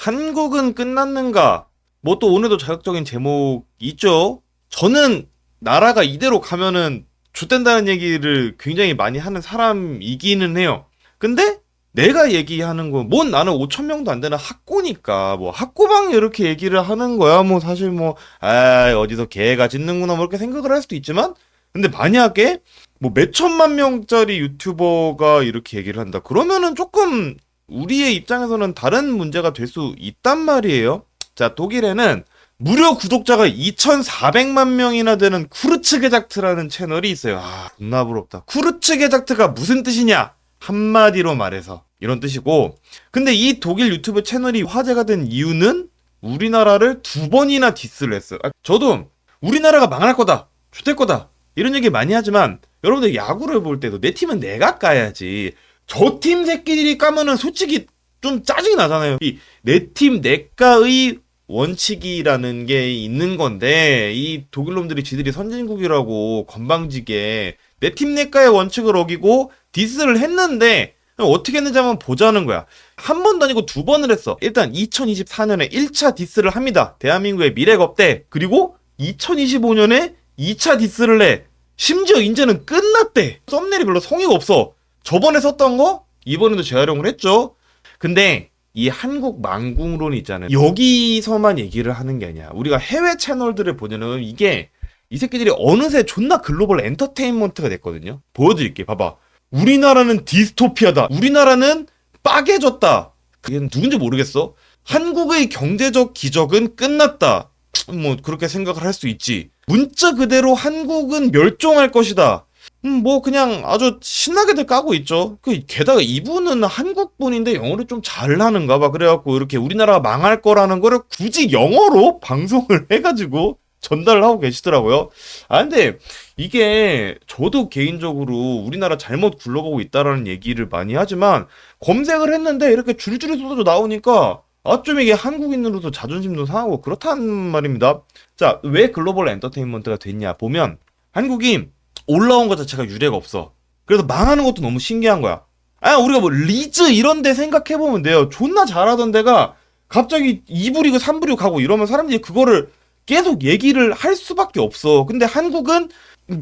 한국은 끝났는가? 뭐 또 오늘도 자극적인 제목 있죠? 저는 나라가 이대로 가면은 좆된다는 얘기를 굉장히 많이 하는 사람이기는 해요. 근데 내가 얘기하는 건, 뭐 나는 5천 명도 안 되는 학고니까, 뭐 학고방에 이렇게 얘기를 하는 거야. 뭐 사실 뭐, 어디서 개가 짖는구나, 뭐 이렇게 생각을 할 수도 있지만, 근데 만약에 뭐 몇천만 명짜리 유튜버가 이렇게 얘기를 한다. 그러면은 조금 우리의 입장에서는 다른 문제가 될 수 있단 말이에요. 자, 독일에는 무료 구독자가 2,400만 명이나 되는 쿠르츠게작트라는 채널이 있어요. 존나 부럽다. 쿠르츠게작트가 무슨 뜻이냐? 한마디로 말해서 이런 뜻이고, 근데 이 독일 유튜브 채널이 화제가 된 이유는 우리나라를 2번이나 디스를 했어요. 저도 우리나라가 망할 거다, 좋될 거다 이런 얘기 많이 하지만, 여러분들 야구를 볼 때도 내 팀은 내가 까야지, 저 팀 새끼들이 까면은 솔직히 좀 짜증이 나잖아요. 이 내 팀 내까의 원칙이라는 게 있는 건데, 이 독일놈들이 지들이 선진국이라고 건방지게 내 팀 내과의 원칙을 어기고 디스를 했는데, 어떻게 했는지 한번 보자는 거야. 한 번도 아니고 2번을 했어. 일단 2024년에 1차 디스를 합니다. 대한민국의 미래가 없대. 그리고 2025년에 2차 디스를 해. 심지어 이제는 끝났대. 썸네일이 별로 성의가 없어. 저번에 썼던 거 이번에도 재활용을 했죠. 근데 이 한국 망궁론이 있잖아요. 여기서만 얘기를 하는 게 아니야. 우리가 해외 채널들을 보면은 이게, 이 새끼들이 어느새 존나 글로벌 엔터테인먼트가 됐거든요. 보여드릴게. 봐봐. 우리나라는 디스토피아다. 우리나라는 빠개졌다. 그게 누군지 모르겠어. 한국의 경제적 기적은 끝났다. 뭐 그렇게 생각을 할 수 있지. 문자 그대로 한국은 멸종할 것이다. 뭐 그냥 아주 신나게들 까고 있죠. 게다가 이분은 한국 분인데 영어를 좀 잘하는가 봐. 그래갖고 이렇게 우리나라가 망할 거라는 거를 굳이 영어로 방송을 해가지고 전달을 하고 계시더라고요. 근데 이게 저도 개인적으로 우리나라 잘못 굴러가고 있다라는 얘기를 많이 하지만, 검색을 했는데 이렇게 줄줄이 쏟아져 나오니까 좀 이게 한국인으로서 자존심도 상하고 그렇단 말입니다. 자, 왜 글로벌 엔터테인먼트가 됐냐 보면, 한국이 올라온 것 자체가 유례가 없어. 그래서 망하는 것도 너무 신기한 거야. 우리가 뭐 리즈 이런 데 생각해보면 돼요. 존나 잘하던 데가 갑자기 2부 리그 3부 리그 가고 이러면 사람들이 그거를 계속 얘기를 할 수밖에 없어. 근데 한국은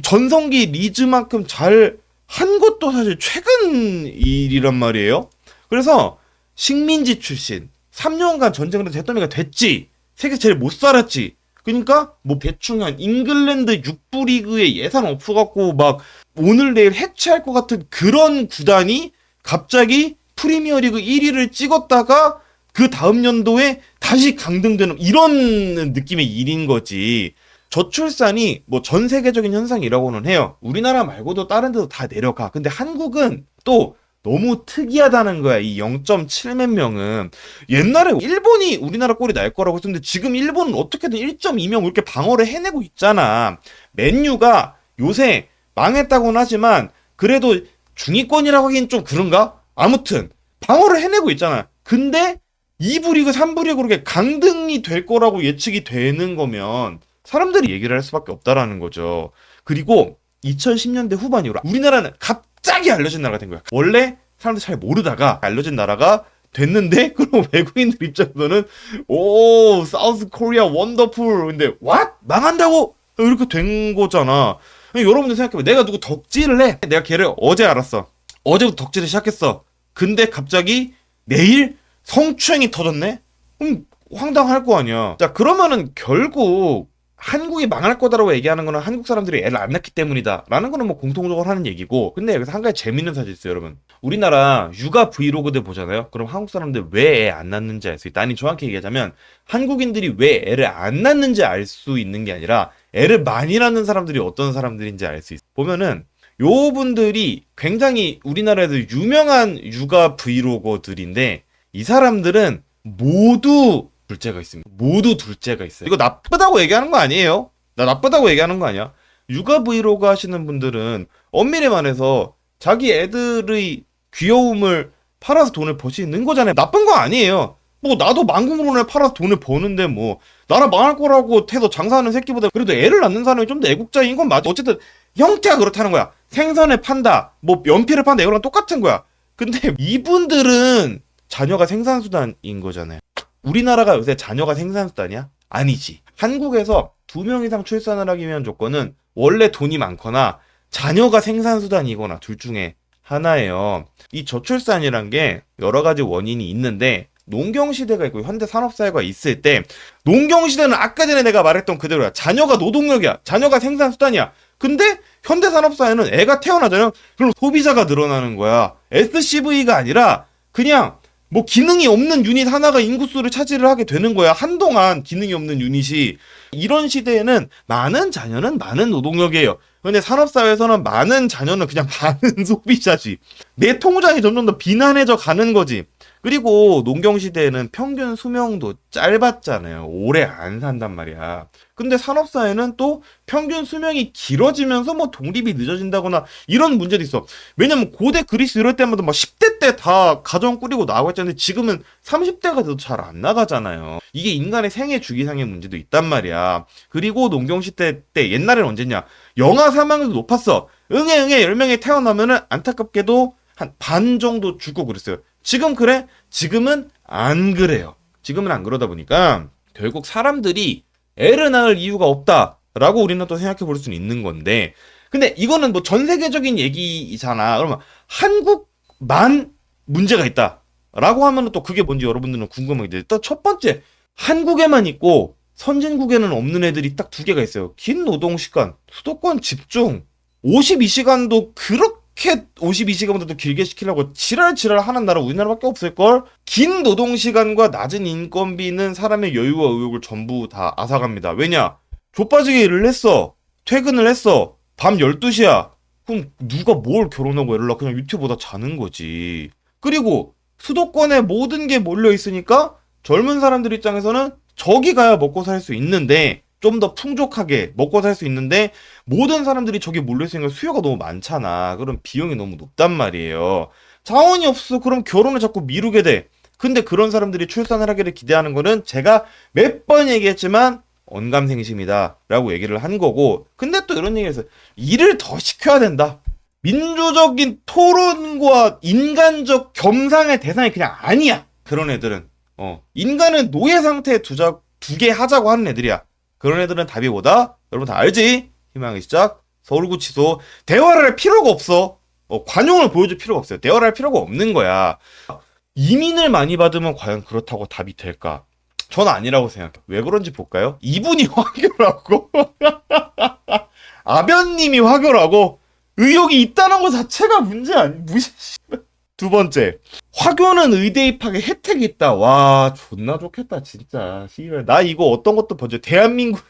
전성기 리즈만큼 잘 한 것도 사실 최근 일이란 말이에요. 그래서 식민지 출신, 3년간 전쟁을 해서 대통령이 됐지. 세계 제일 못 살았지. 그러니까 뭐 대충 한 잉글랜드 6부 리그에 예산 없어갖고 막 오늘 내일 해체할 것 같은 그런 구단이 갑자기 프리미어리그 1위를 찍었다가 그 다음 연도에 다시 강등되는 이런 느낌의 일인 거지. 저출산이 뭐 전 세계적인 현상이라고는 해요. 우리나라 말고도 다른 데도 다 내려가. 근데 한국은 또 너무 특이하다는 거야. 이 0.7몇 명은. 옛날에 일본이 우리나라 꼴이 날 거라고 했었는데, 지금 일본은 어떻게든 1.2명 이렇게 방어를 해내고 있잖아. 맨유가 요새 망했다고는 하지만 그래도 중위권이라고 하긴 좀 그런가? 아무튼 방어를 해내고 있잖아. 근데 2부 리그 3부 리그 그렇게 강등이 될 거라고 예측이 되는 거면 사람들이 얘기를 할 수밖에 없다라는 거죠. 그리고 2010년대 후반 이후로 우리나라는 갑자기 알려진 나라가 된 거야. 원래 사람들 잘 모르다가 알려진 나라가 됐는데, 그럼 외국인들 입장에서는 사우스 코리아 원더풀. 근데 what? 망한다고? 이렇게 된 거잖아. 여러분들 생각해봐. 내가 누구 덕질을 해. 내가 걔를 어제 알았어. 어제부터 덕질을 시작했어. 근데 갑자기 내일 성추행이 터졌네? 그럼 황당할 거 아니야. 자, 그러면은 결국 한국이 망할 거다라고 얘기하는 거는 한국 사람들이 애를 안 낳기 때문이다 라는 거는 뭐 공통적으로 하는 얘기고, 근데 여기서 한 가지 재밌는 사실 있어요, 여러분. 우리나라 육아 브이로그들 보잖아요. 그럼 한국 사람들 왜 애 안 낳는지 알 수 있다. 아니, 정확히 얘기하자면 한국인들이 왜 애를 안 낳는지 알 수 있는 게 아니라 애를 많이 낳는 사람들이 어떤 사람들인지 알 수 있어. 보면은 요 분들이 굉장히 우리나라에서 유명한 육아 브이로거들인데, 이 사람들은 모두 둘째가 있습니다. 모두 둘째가 있어요. 이거 나쁘다고 얘기하는 거 아니에요. 나 나쁘다고 얘기하는 거 아니야. 육아 브이로그 하시는 분들은 엄밀히 말해서 자기 애들의 귀여움을 팔아서 돈을 벌 수 있는 거잖아요. 나쁜 거 아니에요. 뭐 나도 망국론을 팔아서 돈을 버는데 뭐 나라 망할 거라고 해서 장사하는 새끼보다 그래도 애를 낳는 사람이 좀 더 애국자인 건 맞아. 어쨌든 형태가 그렇다는 거야. 생선을 판다, 뭐 연필을 판다, 이거랑 똑같은 거야. 근데 이분들은 자녀가 생산수단인 거잖아요. 우리나라가 요새 자녀가 생산수단이야? 아니지. 한국에서 2명 이상 출산을 하기 위한 조건은 원래 돈이 많거나 자녀가 생산수단이거나 둘 중에 하나예요. 이 저출산이란 게 여러 가지 원인이 있는데 농경시대가 있고 현대산업사회가 있을 때 농경시대는 아까 전에 내가 말했던 그대로야. 자녀가 노동력이야. 자녀가 생산수단이야. 근데 현대산업사회는 애가 태어나잖아요. 그럼 소비자가 늘어나는 거야. SCV가 아니라 그냥 뭐 기능이 없는 유닛 하나가 인구수를 차지를 하게 되는 거야. 한동안 기능이 없는 유닛이. 이런 시대에는 많은 자녀는 많은 노동력이에요. 근데 산업사회에서는 많은 자녀는 그냥 많은 소비자지. 내 통장이 점점 더 비난해져 가는 거지. 그리고 농경시대에는 평균 수명도 짧았잖아요. 오래 안 산단 말이야. 근데 산업사회는 또 평균 수명이 길어지면서 뭐 독립이 늦어진다거나 이런 문제도 있어. 왜냐면 고대 그리스 이럴 때마다 막 10대 때 다 가정 꾸리고 나가고 했잖아요. 지금은 30대가 돼도 잘 안 나가잖아요. 이게 인간의 생애 주기상의 문제도 있단 말이야. 그리고 농경시대 때 옛날에는 언제냐? 영아 사망률도 높았어. 응애 10명이 태어나면은 안타깝게도 한 반 정도 죽고 그랬어요. 지금 그래? 지금은 안 그래요. 지금은 안 그러다 보니까 결국 사람들이 애를 낳을 이유가 없다라고 우리는 또 생각해 볼 수는 있는 건데, 근데 이거는 뭐 전 세계적인 얘기잖아. 그러면 한국만 문제가 있다라고 하면 또 그게 뭔지 여러분들은 궁금하게 돼. 또 첫 번째, 한국에만 있고 선진국에는 없는 애들이 딱 2개가 있어요. 긴 노동시간, 수도권 집중, 52시간도 그렇게 52시간보다도 길게 시키려고 지랄 하는 나라 우리나라밖에 없을걸? 긴 노동시간과 낮은 인건비는 사람의 여유와 의욕을 전부 다 앗아갑니다. 왜냐? 좆빠지게 일을 했어. 퇴근을 했어. 밤 12시야. 그럼 누가 뭘 결혼하고 애를 낳아? 그냥 유튜브 보다 자는 거지. 그리고 수도권에 모든 게 몰려있으니까 젊은 사람들 입장에서는 저기 가야 먹고 살 수 있는데, 좀 더 풍족하게 먹고 살 수 있는데, 모든 사람들이 저기 몰려있으니까 수요가 너무 많잖아. 그럼 비용이 너무 높단 말이에요. 자원이 없어. 그럼 결혼을 자꾸 미루게 돼. 근데 그런 사람들이 출산을 하기를 기대하는 거는 제가 몇 번 얘기했지만 언감생심이다 라고 얘기를 한 거고, 근데 또 이런 얘기를 해서 일을 더 시켜야 된다. 민주적인 토론과 인간적 겸상의 대상이 그냥 아니야. 그런 애들은 인간은 노예 상태에 두게 하자고 하는 애들이야. 그런 애들은 답이 뭐다? 여러분 다 알지? 희망의 시작 서울구치소. 대화를 할 필요가 없어. 관용을 보여줄 필요가 없어요. 대화를 할 필요가 없는 거야. 이민을 많이 받으면 과연 그렇다고 답이 될까? 전 아니라고 생각해. 왜 그런지 볼까요? 이분이 화교라고 아변님이 화교라고 의욕이 있다는 것 자체가 문제 아니? 무시. 두 번째, 화교는 의대 입학에 혜택이 있다. 와, 존나 좋겠다, 진짜. 씨발, 나 이거 어떤 것도 먼저 대한민국의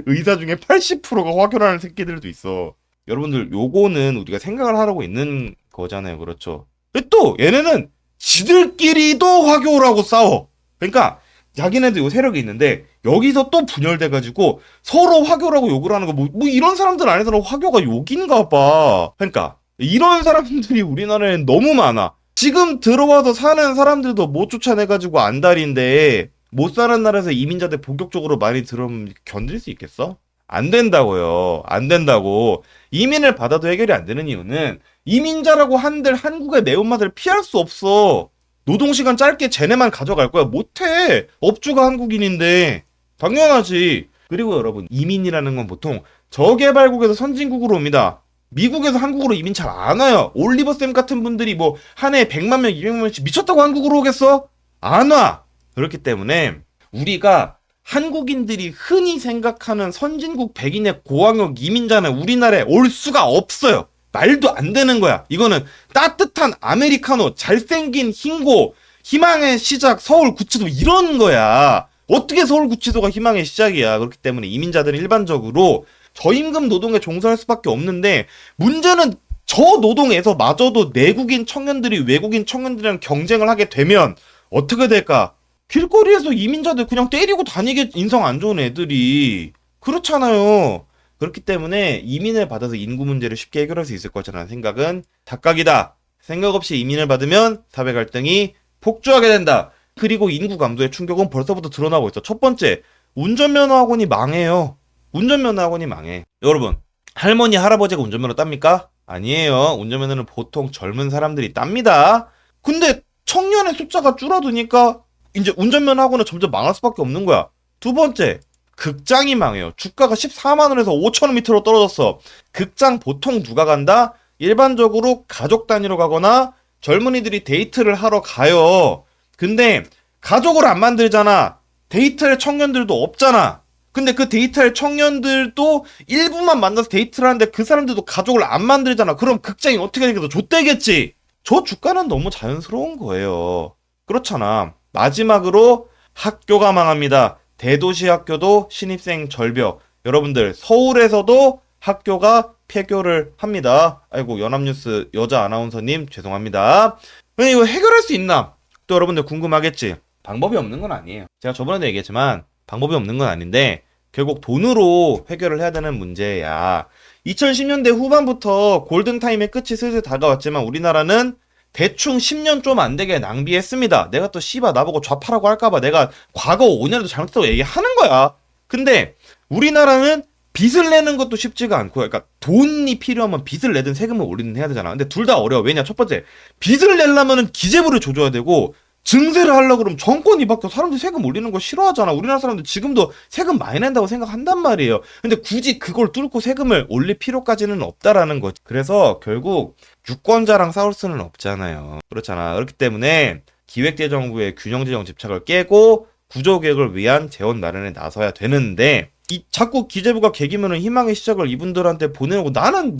의사 중에 80%가 화교라는 새끼들도 있어. 여러분들, 요거는 우리가 생각을 하라고 있는 거잖아요, 그렇죠? 근데 또 얘네는 지들끼리도 화교라고 싸워. 그러니까 자기네들 요 세력이 있는데 여기서 또 분열돼가지고 서로 화교라고 욕을 하는 거, 뭐 이런 사람들 안에서는 화교가 욕인가 봐. 그러니까 이런 사람들이 우리나라엔 너무 많아. 지금 들어와서 사는 사람들도 못 쫓아내가지고 안달인데, 못 사는 나라에서 이민자들 본격적으로 많이 들어오면 견딜 수 있겠어? 안 된다고요. 안 된다고. 이민을 받아도 해결이 안 되는 이유는 이민자라고 한들 한국의 매운맛을 피할 수 없어. 노동시간 짧게 쟤네만 가져갈 거야. 못해. 업주가 한국인인데. 당연하지. 그리고 여러분, 이민이라는 건 보통 저개발국에서 선진국으로 옵니다. 미국에서 한국으로 이민 잘 안 와요. 올리버쌤 같은 분들이 뭐 한 해에 100만 명, 200만 명씩 미쳤다고 한국으로 오겠어? 안 와. 그렇기 때문에 우리가 한국인들이 흔히 생각하는 선진국 백인의 고학력 이민자는 우리나라에 올 수가 없어요. 말도 안 되는 거야. 이거는 따뜻한 아메리카노, 잘생긴 흰고, 희망의 시작 서울구치소 이런 거야. 어떻게 서울구치소가 희망의 시작이야. 그렇기 때문에 이민자들은 일반적으로 저임금 노동에 종사할 수밖에 없는데, 문제는 저 노동에서 마저도 내국인 청년들이 외국인 청년들이랑 경쟁을 하게 되면 어떻게 될까? 길거리에서 이민자들 그냥 때리고 다니게, 인성 안 좋은 애들이. 그렇잖아요. 그렇기 때문에 이민을 받아서 인구 문제를 쉽게 해결할 수 있을 거라는 생각은 착각이다. 생각 없이 이민을 받으면 사회 갈등이 폭주하게 된다. 그리고 인구 감소의 충격은 벌써부터 드러나고 있어. 첫 번째, 운전면허 학원이 망해요. 운전면허 학원이 망해. 여러분, 할머니, 할아버지가 운전면허 땁니까? 아니에요. 운전면허는 보통 젊은 사람들이 땁니다. 근데 청년의 숫자가 줄어드니까 이제 운전면허학원은 점점 망할 수밖에 없는 거야. 두 번째, 극장이 망해요. 주가가 14만 원에서 5천 원 밑으로 떨어졌어. 극장 보통 누가 간다? 일반적으로 가족 단위로 가거나 젊은이들이 데이트를 하러 가요. 근데 가족을 안 만들잖아. 데이트할 청년들도 없잖아. 근데 그 데이트할 청년들도 일부만 만나서 데이트를 하는데 그 사람들도 가족을 안 만들잖아. 그럼 극장이 어떻게 되겠어? 좆되겠지. 저 주가는 너무 자연스러운 거예요. 그렇잖아. 마지막으로 학교가 망합니다. 대도시 학교도 신입생 절벽. 여러분들 서울에서도 학교가 폐교를 합니다. 아이고 연합뉴스 여자 아나운서님 죄송합니다. 근데 이거 해결할 수 있나? 또 여러분들 궁금하겠지. 방법이 없는 건 아니에요. 제가 저번에도 얘기했지만 방법이 없는 건 아닌데 결국 돈으로 해결을 해야 되는 문제야. 2010년대 후반부터 골든타임의 끝이 슬슬 다가왔지만 우리나라는 대충 10년 좀 안 되게 낭비했습니다. 내가 또 씨바 나보고 좌파라고 할까봐 내가 과거 5년에도 잘못했다고 얘기하는 거야. 근데 우리나라는 빚을 내는 것도 쉽지가 않고, 그러니까 돈이 필요하면 빚을 내든 세금을 올리든 해야 되잖아. 근데 둘 다 어려워. 왜냐? 첫 번째, 빚을 내려면은 기재부를 조져야 되고, 증세를 하려고 그러면 정권이 바뀌어 사람들이 세금 올리는 거 싫어하잖아. 우리나라 사람들 지금도 세금 많이 낸다고 생각한단 말이에요. 근데 굳이 그걸 뚫고 세금을 올릴 필요까지는 없다라는 거지. 그래서 결국 유권자랑 싸울 수는 없잖아요. 그렇잖아. 그렇기 때문에 기획재정부의 균형재정 집착을 깨고 구조개혁을 위한 재원 마련에 나서야 되는데 자꾸 기재부가 개기면은 희망의 시작을 이분들한테 보내고 나는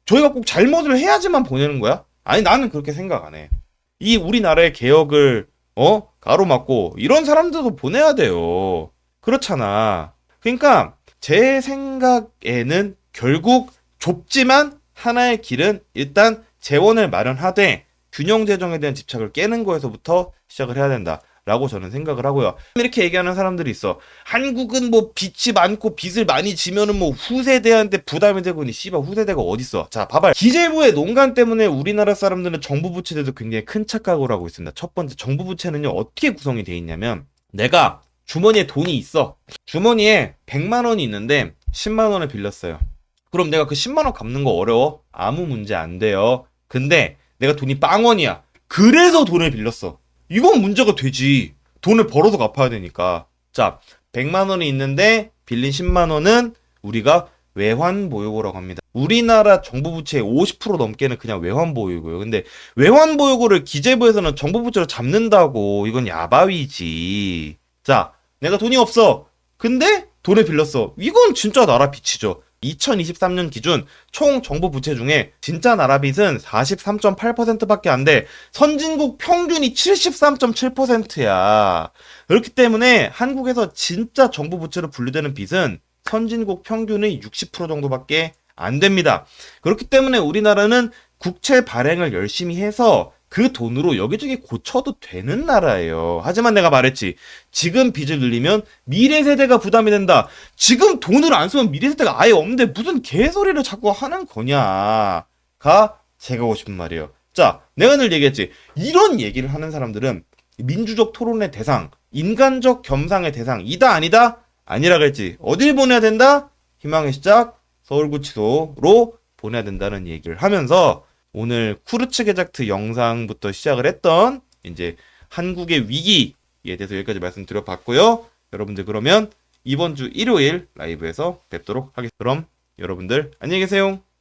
저희가 꼭 잘못을 해야지만 보내는 거야? 아니 나는 그렇게 생각 안 해. 이 우리나라의 개혁을 가로막고 이런 사람들도 보내야 돼요. 그렇잖아. 그러니까 제 생각에는 결국 좁지만 하나의 길은 일단 재원을 마련하되 균형 재정에 대한 집착을 깨는 거에서부터 시작을 해야 된다. 라고 저는 생각을 하고요. 이렇게 얘기하는 사람들이 있어. 한국은 빚이 많고 빚을 많이 지면은 후세대한테 부담이 되고 씨발 후세대가 어딨어. 자 봐봐요. 기재부의 농간 때문에 우리나라 사람들은 정부 부채들도 굉장히 큰 착각을 하고 있습니다. 첫 번째 정부 부채는요 어떻게 구성이 돼 있냐면 내가 주머니에 돈이 있어. 주머니에 100만 원이 있는데 10만 원을 빌렸어요. 그럼 내가 그 10만 원 갚는 거 어려워? 아무 문제 안 돼요. 근데 내가 돈이 빵원이야. 그래서 돈을 빌렸어. 이건 문제가 되지. 돈을 벌어서 갚아야 되니까. 자, 100만 원이 있는데 빌린 10만 원은 우리가 외환보유고라고 합니다. 우리나라 정부 부채의 50% 넘게는 그냥 외환보유고예요. 근데 외환보유고를 기재부에서는 정부 부채로 잡는다고. 이건 야바위지. 자, 내가 돈이 없어. 근데 돈을 빌렸어. 이건 진짜 나라 빚이죠. 2023년 기준 총 정부 부채 중에 진짜 나라 빚은 43.8%밖에 안 돼. 선진국 평균이 73.7%야. 그렇기 때문에 한국에서 진짜 정부 부채로 분류되는 빚은 선진국 평균의 60% 정도밖에 안 됩니다. 그렇기 때문에 우리나라는 국채 발행을 열심히 해서 그 돈으로 여기저기 고쳐도 되는 나라예요. 하지만 내가 말했지. 지금 빚을 늘리면 미래 세대가 부담이 된다. 지금 돈을 안 쓰면 미래 세대가 아예 없는데 무슨 개소리를 자꾸 하는 거냐가 제가 하고 싶은 말이에요. 자, 내가 늘 얘기했지. 이런 얘기를 하는 사람들은 민주적 토론의 대상, 인간적 겸상의 대상이다 아니다? 아니라 그랬지. 어딜 보내야 된다? 희망의 시작 서울구치소로 보내야 된다는 얘기를 하면서 오늘 쿠르츠 게작트 영상부터 시작을 했던 이제 한국의 위기에 대해서 여기까지 말씀드려봤고요. 여러분들 그러면 이번 주 일요일 라이브에서 뵙도록 하겠습니다. 그럼 여러분들 안녕히 계세요.